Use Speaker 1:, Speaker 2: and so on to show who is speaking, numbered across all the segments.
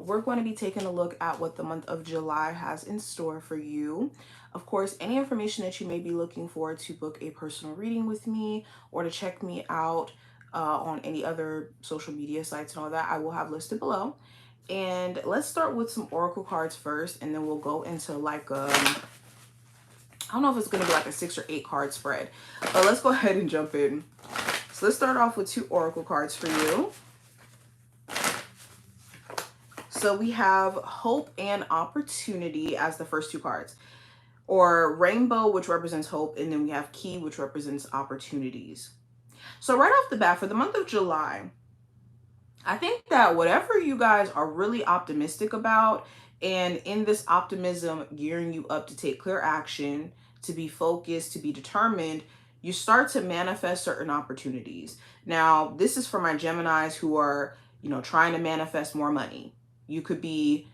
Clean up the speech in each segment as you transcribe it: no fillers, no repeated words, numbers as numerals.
Speaker 1: we're going to be taking a look at what the month of July has in store for you. Of course, any information that you may be looking for to book a personal reading with me or to check me out on any other social media sites and all that, I will have listed below. And let's start with some oracle cards first, and then we'll go into like I don't know if it's going to be like a 6 or 8 card spread, but let's go ahead and jump in. So let's start off with 2 oracle cards for you. So we have hope and opportunity as the first 2 cards, or rainbow, which represents hope, and then we have key, which represents opportunities. So right off the bat, for the month of July, I think that whatever you guys are really optimistic about, and in this optimism gearing you up to take clear action, to be focused, to be determined, you start to manifest certain opportunities. Now, this is for my Geminis who are, trying to manifest more money. You could be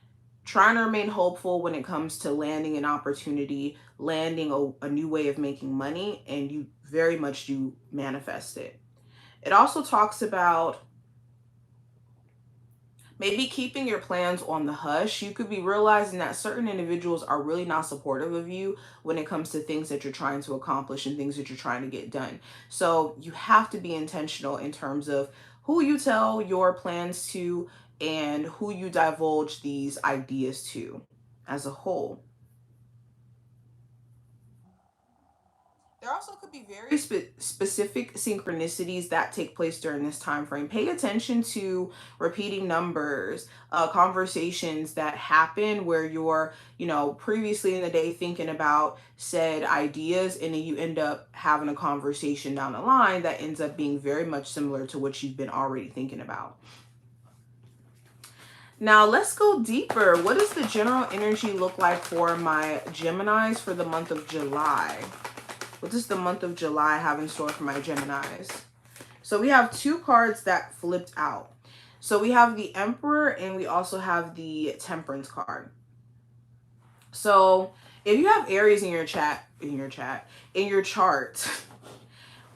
Speaker 1: trying to remain hopeful when it comes to landing an opportunity, landing a new way of making money, and you very much do manifest it. It also talks about maybe keeping your plans on the hush. You could be realizing that certain individuals are really not supportive of you when it comes to things that you're trying to accomplish and things that you're trying to get done. So you have to be intentional in terms of who you tell your plans to and who you divulge these ideas to as a whole. There also could be very specific synchronicities that take place during this time frame. Pay attention to repeating numbers, conversations that happen where you're, previously in the day thinking about said ideas, and then you end up having a conversation down the line that ends up being very much similar to what you've been already thinking about. Now let's go deeper. What does the general energy look like for my Geminis for the month of July? What does the month of July have in store for my Geminis? So we have 2 cards that flipped out. So we have the Emperor and we also have the Temperance card. So if you have Aries in your chart,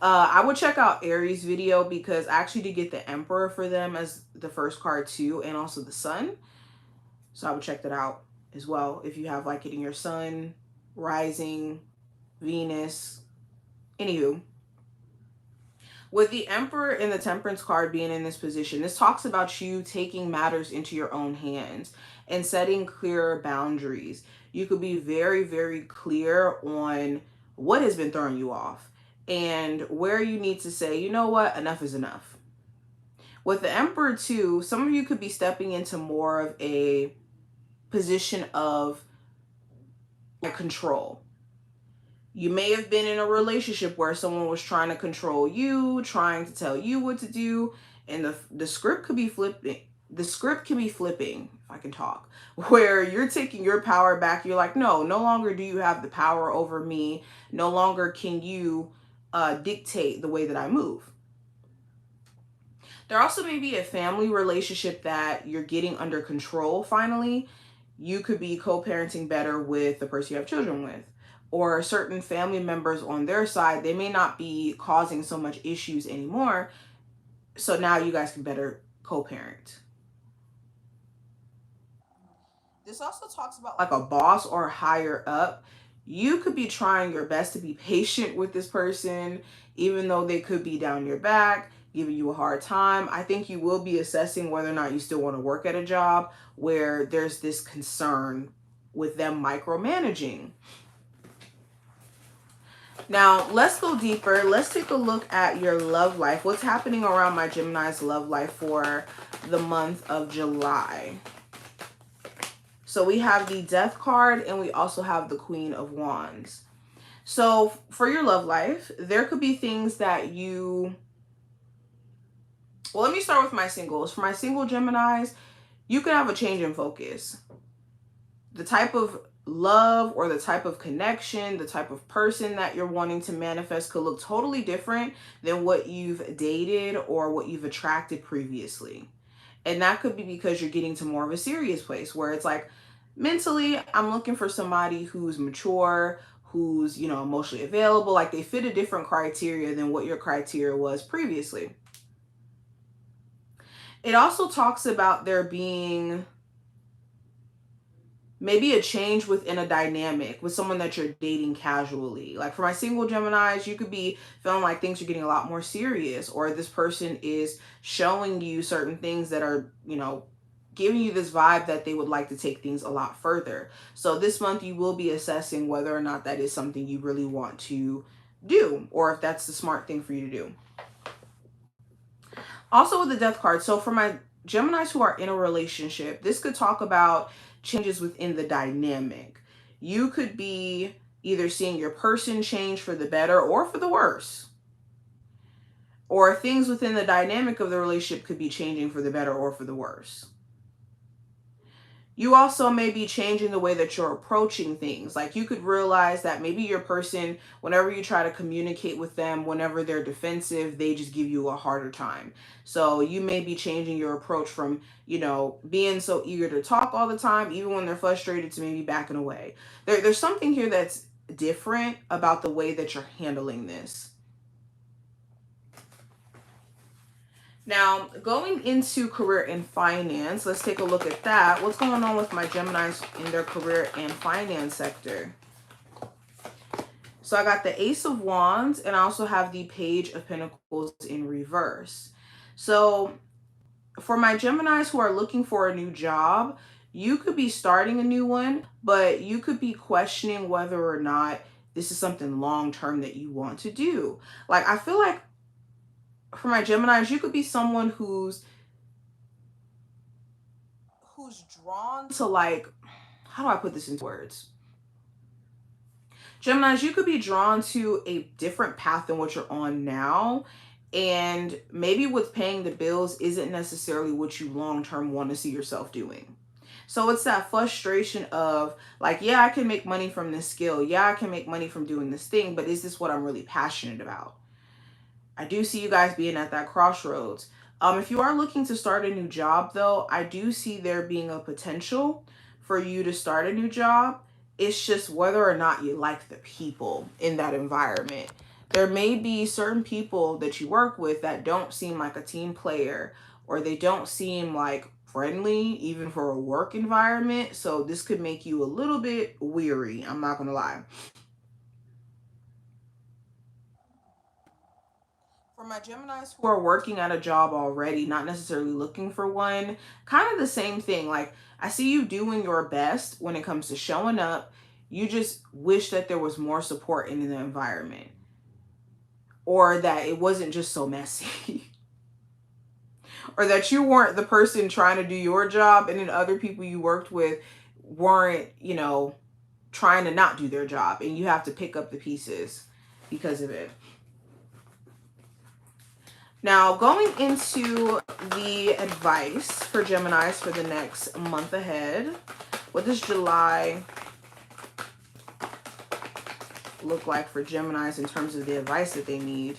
Speaker 1: I would check out Aries video because I actually did get the Emperor for them as the first card too, and also the Sun. So I would check that out as well if you have like it in your Sun, Rising, Venus. Anywho, with the Emperor and the Temperance card being in this position, this talks about you taking matters into your own hands and setting clearer boundaries. You could be very, very clear on what has been throwing you off and where you need to say, you know what, enough is enough. With the Emperor too, some of you could be stepping into more of a position of control. You may have been in a relationship where someone was trying to control you, trying to tell you what to do, and the script could be flipping. The script can be flipping, if I can talk, where you're taking your power back. You're like, no longer do you have the power over me. No longer can you dictate the way that I move. There also may be a family relationship that you're getting under control finally. You could be co-parenting better with the person you have children with. Or certain family members on their side, they may not be causing so much issues anymore. So now you guys can better co-parent. This also talks about like a boss or higher up. You could be trying your best to be patient with this person, even though they could be down your back, giving you a hard time. I think you will be assessing whether or not you still want to work at a job where there's this concern with them micromanaging. Now, let's go deeper. Let's take a look at your love life. What's happening around my Gemini's love life for the month of July? So we have the Death card and we also have the Queen of Wands. So for your love life, there could be things that you... Well, let me start with my singles. For my single Geminis, you could have a change in focus. The type of love or the type of connection, the type of person that you're wanting to manifest could look totally different than what you've dated or what you've attracted previously. And that could be because you're getting to more of a serious place where it's like, mentally, I'm looking for somebody who's mature, who's, emotionally available, like they fit a different criteria than what your criteria was previously. It also talks about there being maybe a change within a dynamic with someone that you're dating casually. Like for my single Geminis, you could be feeling like things are getting a lot more serious, or this person is showing you certain things that are, giving you this vibe that they would like to take things a lot further. So this month you will be assessing whether or not that is something you really want to do, or if that's the smart thing for you to do. Also with the Death card, so for my Geminis who are in a relationship, this could talk about changes within the dynamic. You could be either seeing your person change for the better or for the worse. Or things within the dynamic of the relationship could be changing for the better or for the worse. You also may be changing the way that you're approaching things. Like you could realize that maybe your person, whenever you try to communicate with them, whenever they're defensive, they just give you a harder time. So you may be changing your approach from, being so eager to talk all the time, even when they're frustrated, to maybe backing away. There's something here that's different about the way that you're handling this. Now, going into career and finance, let's take a look at that. What's going on with my Geminis in their career and finance sector? So I got the Ace of Wands, and I also have the Page of Pentacles in reverse. So for my Geminis who are looking for a new job, you could be starting a new one, but you could be questioning whether or not this is something long-term that you want to do. Like, I feel like for my Geminis, you could be someone who's drawn to, like, how do I put this into words? Geminis, you could be drawn to a different path than what you're on now. And maybe with paying the bills isn't necessarily what you long-term want to see yourself doing. So it's that frustration of like, yeah, I can make money from this skill. Yeah, I can make money from doing this thing, but is this what I'm really passionate about? I do see you guys being at that crossroads. If you are looking to start a new job, though, I do see there being a potential for you to start a new job. It's just whether or not you like the people in that environment. There may be certain people that you work with that don't seem like a team player, or they don't seem like friendly, even for a work environment. So this could make you a little bit weary. I'm not going to lie. For my Geminis who are working at a job already, not necessarily looking for one, kind of the same thing. Like, I see you doing your best when it comes to showing up. You just wish that there was more support in the environment, or that it wasn't just so messy. Or that you weren't the person trying to do your job and then other people you worked with weren't, trying to not do their job, and you have to pick up the pieces because of it. Now, going into the advice for Geminis for the next month ahead, what does July look like for Geminis in terms of the advice that they need?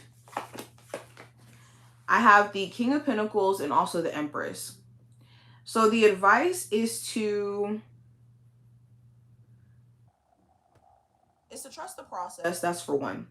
Speaker 1: I have the King of Pentacles and also the Empress. So the advice is to trust the process. That's for one.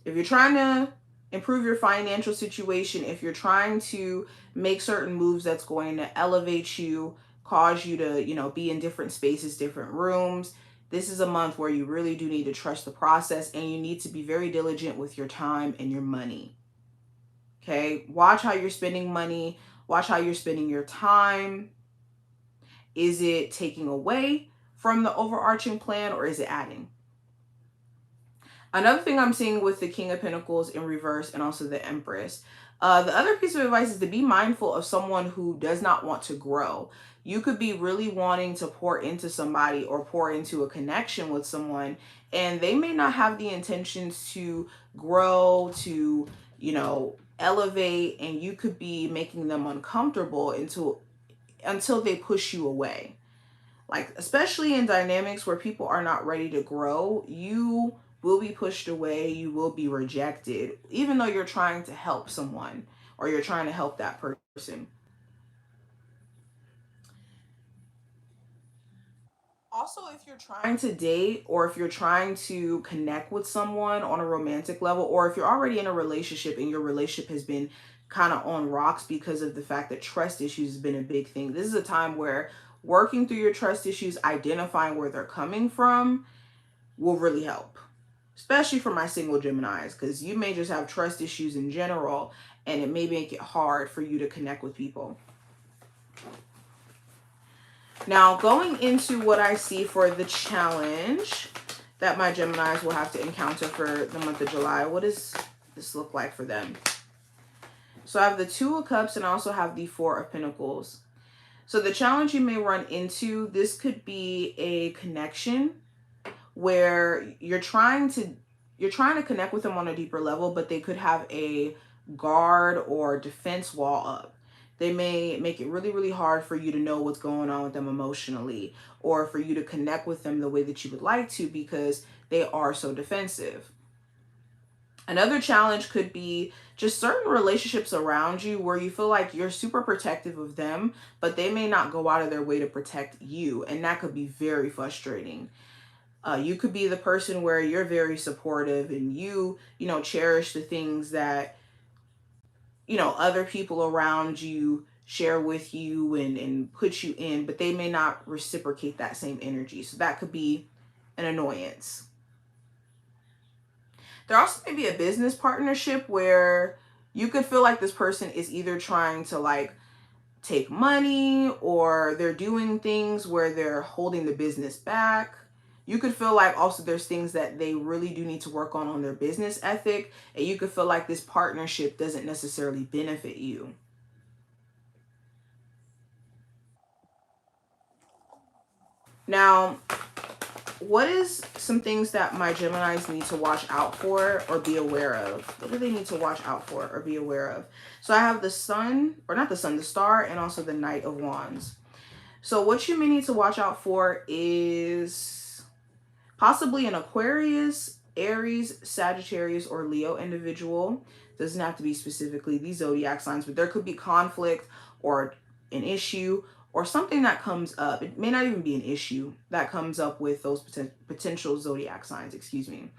Speaker 1: If you're trying to improve your financial situation, if you're trying to make certain moves that's going to elevate you, cause you to, be in different spaces, different rooms, this is a month where you really do need to trust the process, and you need to be very diligent with your time and your money. Okay? Watch how you're spending money. Watch how you're spending your time. Is it taking away from the overarching plan, or is it adding? Another thing I'm seeing with the King of Pentacles in reverse and also the Empress, the other piece of advice is to be mindful of someone who does not want to grow. You could be really wanting to pour into somebody or pour into a connection with someone, and they may not have the intentions to grow, to, elevate, and you could be making them uncomfortable until they push you away. Like, especially in dynamics where people are not ready to grow, you will be pushed away, you will be rejected, even though you're trying to help someone or you're trying to help that person. Also, if you're trying to date, or if you're trying to connect with someone on a romantic level, or if you're already in a relationship and your relationship has been kind of on rocks because of the fact that trust issues has been a big thing, this is a time where working through your trust issues, identifying where they're coming from will really help. Especially for my single Geminis, because you may just have trust issues in general, and it may make it hard for you to connect with people. Now, going into what I see for the challenge that my Geminis will have to encounter for the month of July, what does this look like for them? So I have the Two of Cups and I also have the Four of Pentacles. So the challenge you may run into, this could be a connection where you're trying to connect with them on a deeper level, but they could have a guard or defense wall up. They may make it really, really hard for you to know what's going on with them emotionally, or for you to connect with them the way that you would like to, because they are so defensive. Another challenge could be just certain relationships around you where you feel like you're super protective of them, but they may not go out of their way to protect you. And that could be very frustrating. You could be the person where you're very supportive and you cherish the things that, other people around you share with you and put you in, but they may not reciprocate that same energy. So that could be an annoyance. There also may be a business partnership where you could feel like this person is either trying to like take money, or they're doing things where they're holding the business back. You could feel like also there's things that they really do need to work on their business ethic, and you could feel like this partnership doesn't necessarily benefit you. Now, what is some things that my Geminis need to watch out for or be aware of? What do they need to watch out for or be aware of? So I have the Sun, or not the Sun, the Star, and also the Knight of Wands. So what you may need to watch out for is possibly an Aquarius, Aries, Sagittarius, or Leo individual. Doesn't have to be specifically these zodiac signs, but there could be conflict or an issue or something that comes up. It may not even be an issue that comes up with those potential zodiac signs, excuse me.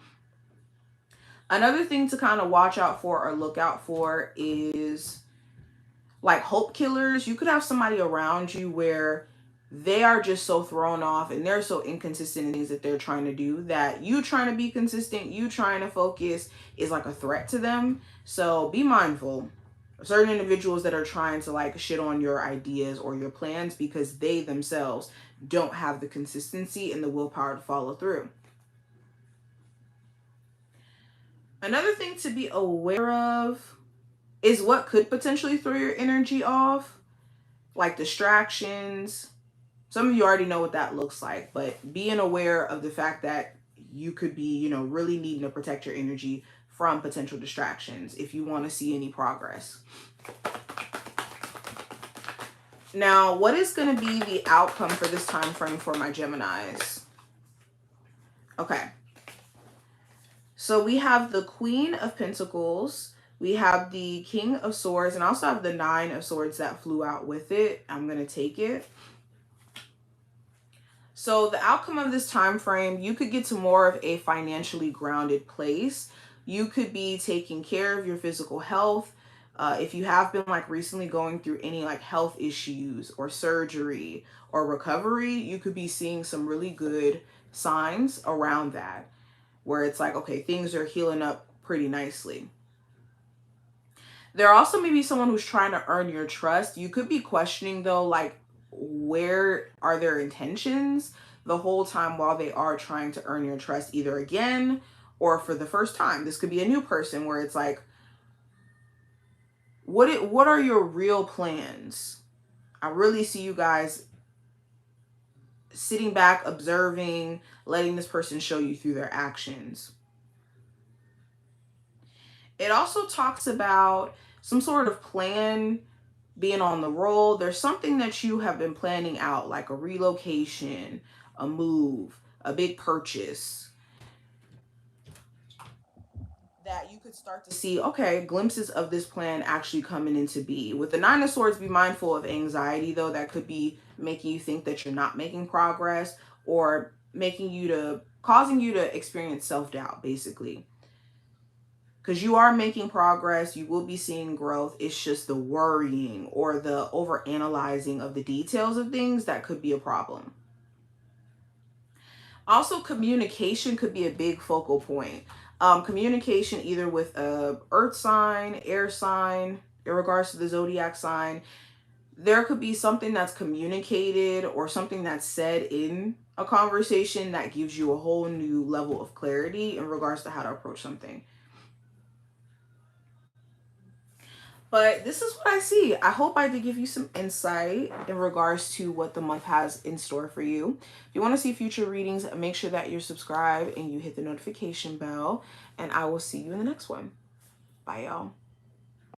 Speaker 1: Another thing to kind of watch out for or look out for is like hope killers. You could have somebody around you where they are just so thrown off and they're so inconsistent in things that they're trying to do, that you trying to be consistent, you trying to focus is like a threat to them. So be mindful. Certain individuals that are trying to like shit on your ideas or your plans because they themselves don't have the consistency and the willpower to follow through. Another thing to be aware of is what could potentially throw your energy off, like distractions. Some of you already know what that looks like, but being aware of the fact that you could be, really needing to protect your energy from potential distractions if you want to see any progress. Now, what is going to be the outcome for this time frame for my Geminis? Okay. So we have the Queen of Pentacles, we have the King of Swords, and I also have the Nine of Swords that flew out with it. I'm going to take it. So the outcome of this time frame, you could get to more of a financially grounded place. You could be taking care of your physical health. If you have been like recently going through any like health issues or surgery or recovery, you could be seeing some really good signs around that, where it's like, okay, things are healing up pretty nicely. There also may be someone who's trying to earn your trust. You could be questioning though, like, where are their intentions the whole time while they are trying to earn your trust, either again or for the first time. This could be a new person where it's like, what are your real plans? I really see you guys sitting back, observing, letting this person show you through their actions. It also talks about some sort of plan being on the roll. There's something that you have been planning out, like a relocation, a move, a big purchase, that you could start to see, okay, glimpses of this plan actually coming into be. With the Nine of Swords, be mindful of anxiety, though. That could be making you think that you're not making progress, or causing you to experience self-doubt, basically. because you are making progress. You will be seeing growth. It's just the worrying or the over analyzing of the details of things that could be a problem. Also, communication could be a big focal point. Communication either with a earth sign, air sign, in regards to the zodiac sign. There could be something that's communicated or something that's said in a conversation that gives you a whole new level of clarity in regards to how to approach something. But this is what I see. I hope I did give you some insight in regards to what the month has in store for you. If you want to see future readings, make sure that you're subscribed and you hit the notification bell. And I will see you in the next one. Bye, y'all.